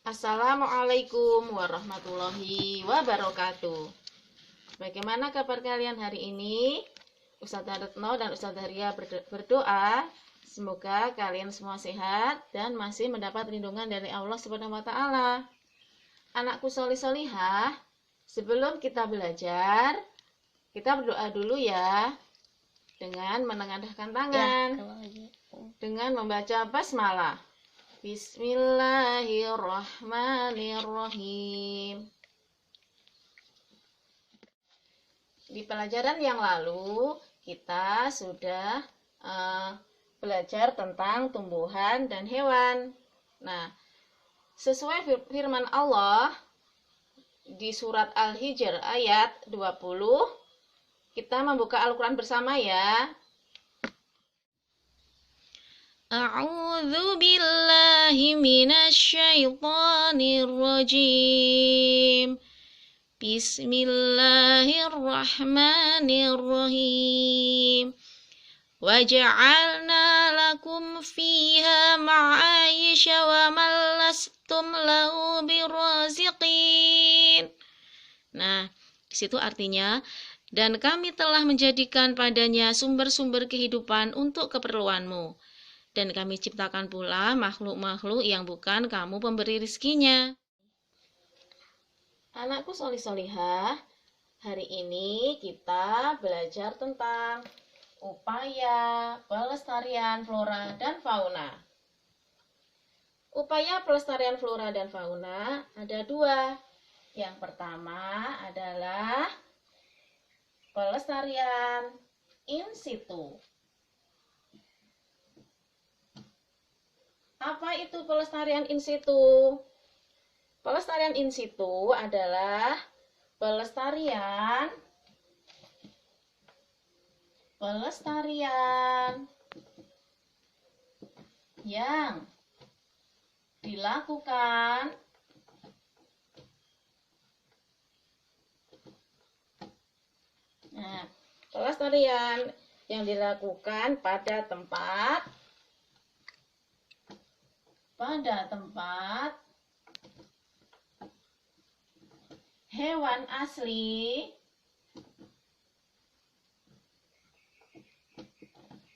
Assalamualaikum warahmatullahi wabarakatuh. Bagaimana kabar kalian hari ini? Ustazah Retno dan Ustazah Ria berdoa semoga kalian semua sehat dan masih mendapat lindungan dari Allah Subhanahu wa taala. Anakku solih-solihah, sebelum kita belajar, kita berdoa dulu ya. Dengan menengadahkan tangan, dengan membaca basmalah. Bismillahirrahmanirrahim. Di pelajaran yang lalu kita sudah belajar tentang tumbuhan dan hewan. Nah, sesuai firman Allah di surat Al-Hijr ayat 20, kita membuka Al-Quran bersama ya. A'udzu billahi minasyaitonir rajim. Bismillahirrahmanirrahim. Waja'alna lakum fiha ma'aisha wa man lastum lahu biraziqin. Nah, di situ artinya, dan kami telah menjadikan padanya sumber-sumber kehidupan untuk keperluanmu. Dan kami ciptakan pula makhluk-makhluk yang bukan kamu pemberi rizkinya. Anakku solih-solihah, hari ini kita belajar tentang upaya pelestarian flora dan fauna. Upaya pelestarian flora dan fauna ada dua. Yang pertama adalah pelestarian in situ. Apa itu pelestarian in situ? Pelestarian in situ adalah pelestarian yang dilakukan pelestarian yang dilakukan pada tempat hewan asli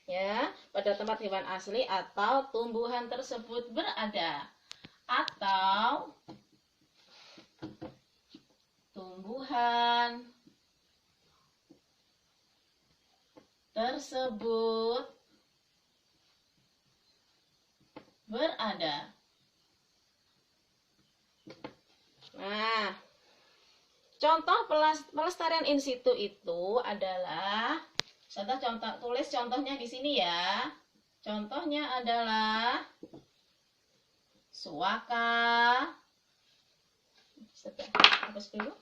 ya, pada tempat hewan asli atau tumbuhan tersebut berada, atau tumbuhan tersebut berada. Nah, contoh pelestarian in situ itu adalah, tulis contohnya di sini ya. Contohnya adalah suaka. Hapus dulu.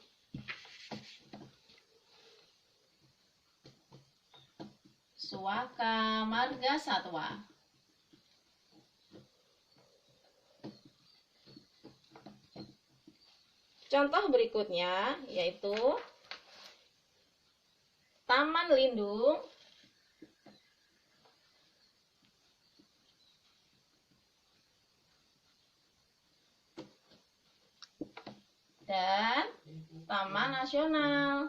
Suaka marga satwa. Contoh berikutnya yaitu taman lindung dan taman nasional.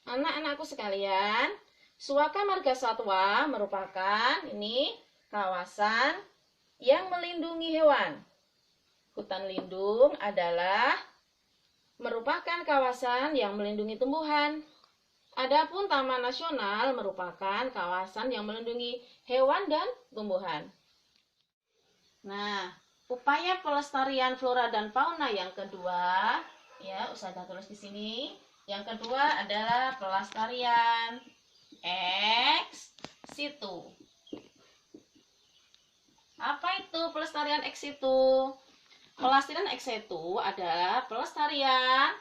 Anak-anakku sekalian, Suaka Marga Satwa merupakan kawasan yang melindungi hewan. Hutan lindung adalah merupakan kawasan yang melindungi tumbuhan. Adapun Taman Nasional merupakan kawasan yang melindungi hewan dan tumbuhan. Nah, upaya pelestarian flora dan fauna yang kedua, ya, Ustazah tulis di sini. Yang kedua adalah pelestarian ex situ. Apa itu pelestarian ex situ? Pelestarian ex situ adalah pelestarian,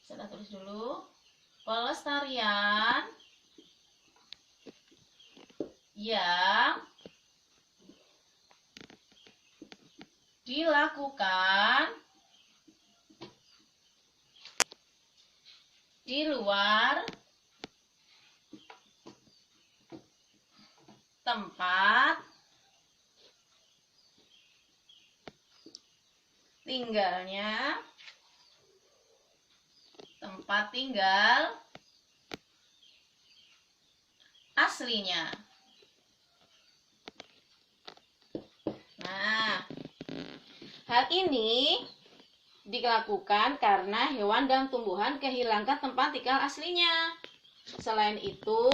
saya tulis dulu, pelestarian yang dilakukan di luar tempat tinggalnya, tempat tinggal aslinya. Nah, hal ini dilakukan karena hewan dan tumbuhan kehilangan tempat tinggal aslinya. Selain itu,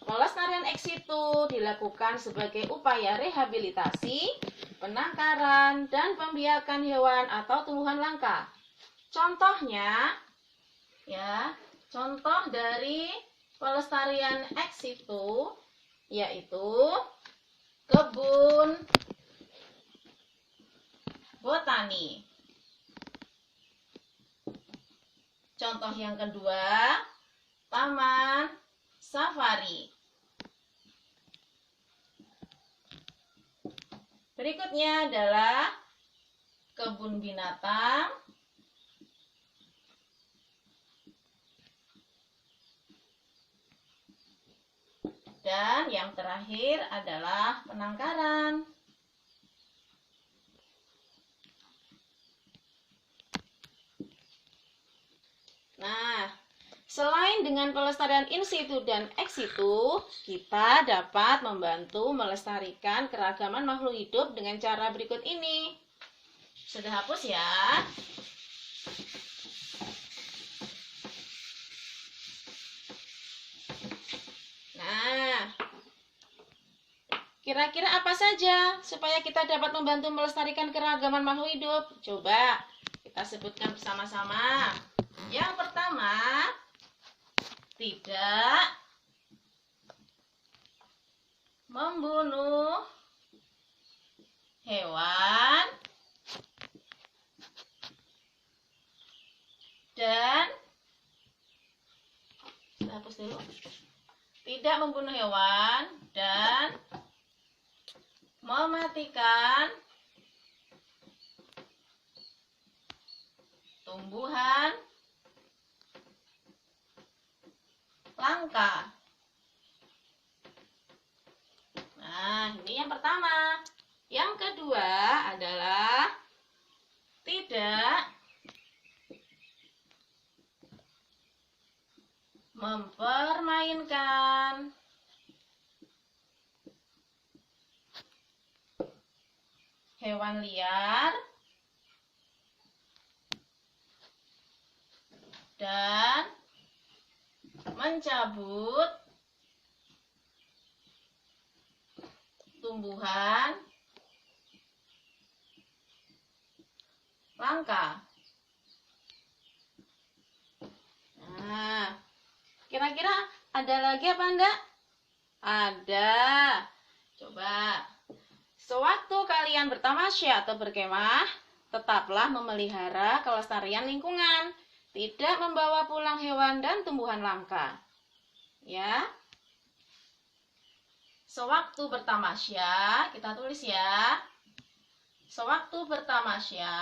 pelestarian ex situ dilakukan sebagai upaya rehabilitasi, penangkaran, dan pembiakan hewan atau tumbuhan langka. Contohnya, ya, contoh dari pelestarian ex situ yaitu kebun botani. Contoh yang kedua, taman safari. Berikutnya adalah kebun binatang. Dan yang terakhir adalah penangkaran. Nah, selain dengan pelestarian in situ dan ex situ, kita dapat membantu melestarikan keragaman makhluk hidup dengan cara berikut ini. Sudah hapus ya? Nah, kira-kira apa saja supaya kita dapat membantu melestarikan keragaman makhluk hidup? Coba kita sebutkan bersama-sama. Yang pertama, tidak membunuh hewan dan hapus dulu. Tidak membunuh hewan dan mematikan tumbuhan langka. Nah, ini yang pertama. Yang kedua adalah tidak mempermainkan hewan liar dan mencabut tumbuhan langka. Nah, kira-kira ada lagi apa enggak? Ada. Coba. Sewaktu kalian bertamasya atau berkemah, tetaplah memelihara kelestarian lingkungan, tidak membawa pulang hewan dan tumbuhan langka. Ya. Sewaktu bertamasya, kita tulis ya. Sewaktu bertamasya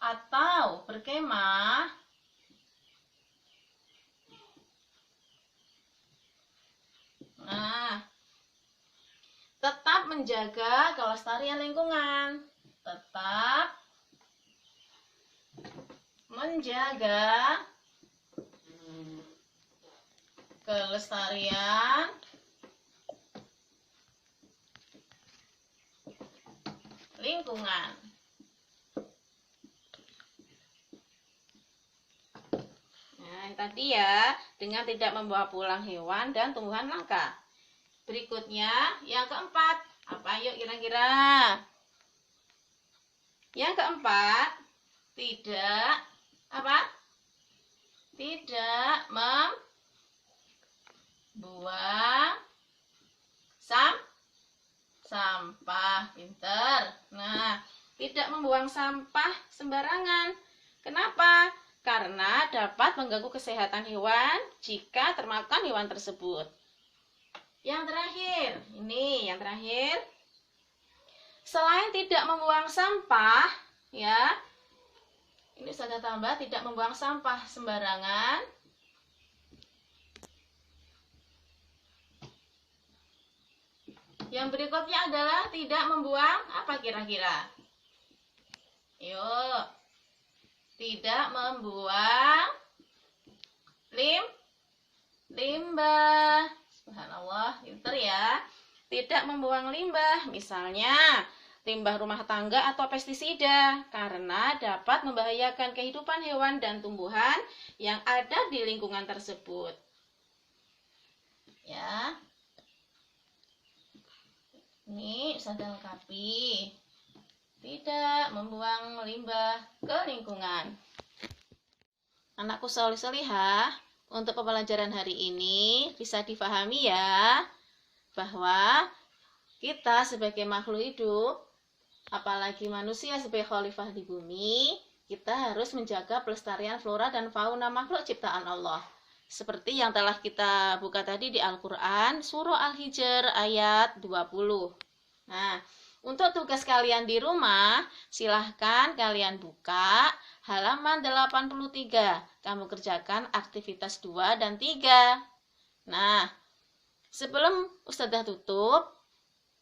atau berkemah, nah, tetap menjaga kelestarian lingkungan. Tetap menjaga kelestarian lingkungan. Nah, yang tadi ya, dengan tidak membawa pulang hewan dan tumbuhan langka. Berikutnya, yang keempat. Apa yuk kira-kira? Yang keempat, tidak apa? Tidak membuang sampah. Pinter. Nah, tidak membuang sampah sembarangan. Kenapa? Karena dapat mengganggu kesehatan hewan jika termakan hewan tersebut. Yang terakhir, ini yang terakhir. Selain tidak membuang sampah, ya, ini saya tambah tidak membuang sampah sembarangan. Yang berikutnya adalah tidak membuang apa kira-kira? Yuk. Tidak membuang limbah. Subhanallah, pinter ya. Tidak membuang limbah, misalnya limbah rumah tangga atau pestisida, karena dapat membahayakan kehidupan hewan dan tumbuhan yang ada di lingkungan tersebut. Ya. Ini Ustazah lengkapi. Tidak membuang limbah ke lingkungan. Anakku solih-solihah, untuk pembelajaran hari ini bisa difahami ya, bahwa kita sebagai makhluk hidup, apalagi manusia sebagai khalifah di bumi, kita harus menjaga pelestarian flora dan fauna makhluk ciptaan Allah. Seperti yang telah kita buka tadi di Al-Quran, surah Al-Hijr ayat 20. Nah, untuk tugas kalian di rumah, silahkan kalian buka halaman 83. Kamu kerjakan aktivitas 2 dan 3. Nah, sebelum Ustazah tutup,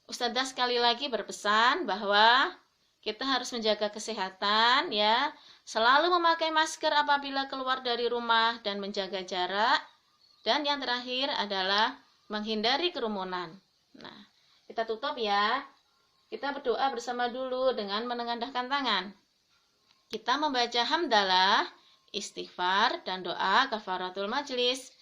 Ustazah sekali lagi berpesan bahwa kita harus menjaga kesehatan ya. Selalu memakai masker apabila keluar dari rumah dan menjaga jarak. Dan yang terakhir adalah menghindari kerumunan. Nah, kita tutup ya. Kita berdoa bersama dulu dengan menengadahkan tangan. Kita membaca hamdalah, istighfar, dan doa kafaratul majlis.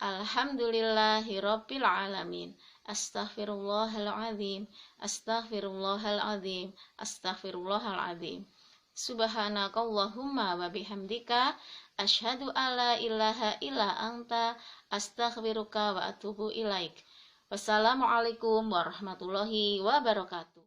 Alhamdulillahirabbil alamin. Astaghfirullahaladzim. Astaghfirullahaladzim. Astaghfirullahaladzim. Subhanakallahumma wa bihamdika asyhadu alla ilaha illa anta astaghfiruka wa atubu ilaik. Wassalamualaikum warahmatullahi wabarakatuh.